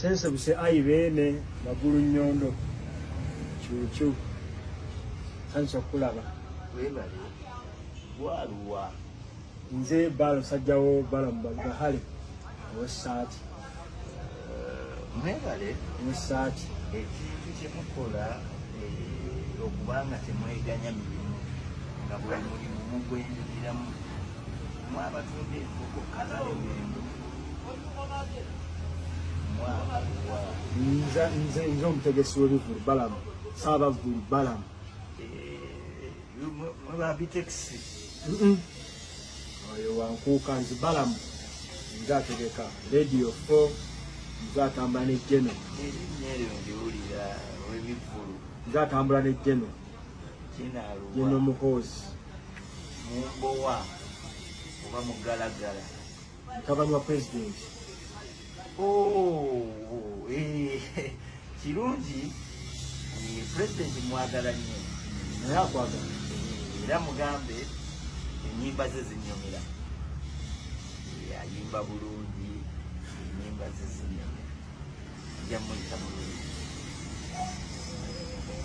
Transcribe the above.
sense buse ayi bene magulu nyondo chuchu sanso kulaba webale waluwa nze balo sajjawo balo mbaga hali wesati mwebale wesati ekintu kyemukola okubanga temweganya mirimu nga buli mulimu mugwenjuliramu mwabatunda enkoko kalalemendo nze omutegesi w'ebivulu balamu saabavulu balamu mwebabitexi oyo wankuuka nzi balamu nze ategeka radio 4 nze atambula ne geno erinnya eryo ndiwulira w'ebivulu nze atambula ne geno geno muhoozi mumbowa oba mugalagala mutabani wa pulezidenti kirungi pulezidenti mwagala nnyo naye akwagala era mugambe ennyimba ze zinyumira ayimba bulungi ennyimba ze zinyumira jamuyita bulungi